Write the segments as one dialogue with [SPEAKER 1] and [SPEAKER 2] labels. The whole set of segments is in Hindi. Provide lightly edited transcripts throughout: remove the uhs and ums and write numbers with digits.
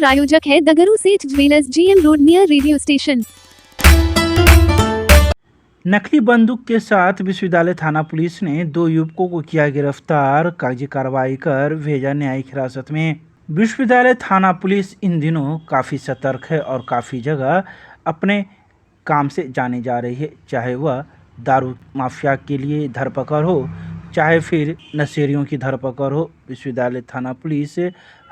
[SPEAKER 1] प्रायोजक है द गुरु सेठ jewellers, GM road near radio station.
[SPEAKER 2] नकली बंदूक के साथ विश्वविद्यालय थाना पुलिस ने 2 युवकों को किया गिरफ्तार, कागजी कार्रवाई कर भेजा न्यायिक हिरासत में। विश्वविद्यालय थाना पुलिस इन दिनों काफ़ी सतर्क है और काफ़ी जगह अपने काम से जाने जा रही है, चाहे वह दारू माफिया के लिए धरपकड़ हो, चाहे फिर नशेड़ियों की धरपकड़ हो। विश्वविद्यालय थाना पुलिस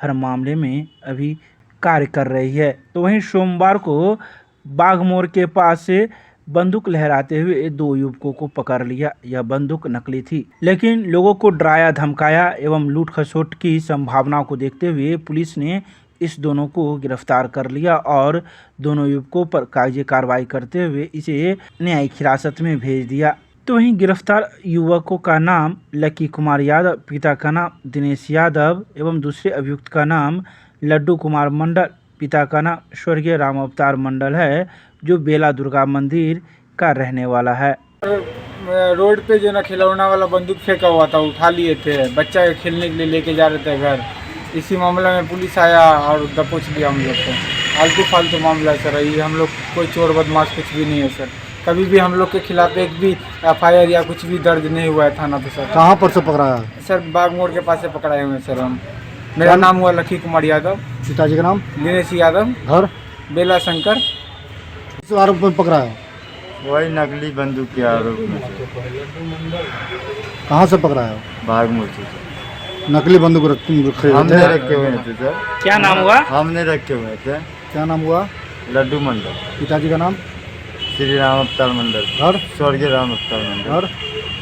[SPEAKER 2] हर मामले में अभी कार्य कर रही है। तो वहीं सोमवार को बाघमोड़ के पास से बंदूक लहराते हुए 2 युवकों को पकड़ लिया। यह बंदूक नकली थी, लेकिन लोगों को डराया धमकाया एवं लूट खसोट की संभावना को देखते हुए पुलिस ने इस दोनों को गिरफ्तार कर लिया और दोनों युवकों पर कागजी कार्रवाई करते हुए इसे न्यायिक हिरासत में भेज दिया। तो वहीं गिरफ्तार युवकों का नाम लकी कुमार यादव, पिता का नाम दिनेश यादव एवं दूसरे अभियुक्त का नाम लड्डू कुमार मंडल, पिता का नाम स्वर्गीय राम अवतार मंडल है, जो बेला दुर्गा मंदिर का रहने वाला है।
[SPEAKER 3] रोड पे जो ना खिलौना वाला बंदूक फेंका हुआ था, उठा लिए थे, बच्चा के खेलने के लिए लेके जा रहे थे घर। इसी मामले में पुलिस आया और दबोच लिया हम लोग को। आलतू फालतू मामला है सर, ये हम लोग कोई चोर बदमाश कुछ भी नहीं है सर। कभी भी हम लोग के खिलाफ एक भी FIR या कुछ भी दर्ज नहीं हुआ है थाना पे सर।
[SPEAKER 4] कहाँ पर से पकड़ा है?
[SPEAKER 3] सर बागमोड़ के पास से पकड़ाए हुए हैं सर हम। मेरा नाम हुआ लकी कुमार यादव,
[SPEAKER 4] पिताजी का नाम
[SPEAKER 3] दिनेश यादव,
[SPEAKER 4] घर
[SPEAKER 3] बेला शंकर।
[SPEAKER 4] किस आरोप में पकड़ा है?
[SPEAKER 5] वही नकली बंदूक के आरोप में
[SPEAKER 4] कहाँ से पकड़ा है?
[SPEAKER 5] बागमोड़ से
[SPEAKER 4] नकली बंदूक
[SPEAKER 5] हमने रखे हुए थे सर।
[SPEAKER 2] क्या नाम हुआ?
[SPEAKER 5] हमने रखे हुए थे।
[SPEAKER 4] क्या नाम हुआ?
[SPEAKER 5] लड्डू मंडल,
[SPEAKER 4] पिताजी का नाम
[SPEAKER 5] श्री राम अवतार मंडल,
[SPEAKER 4] घर
[SPEAKER 5] स्वर्गीय राम अवतार मंडल,
[SPEAKER 4] घर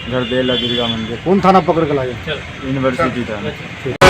[SPEAKER 5] घर बेला दुर्गा मंदिर,
[SPEAKER 4] कौन थाना पकड़ के लाए?
[SPEAKER 5] यूनिवर्सिटी था।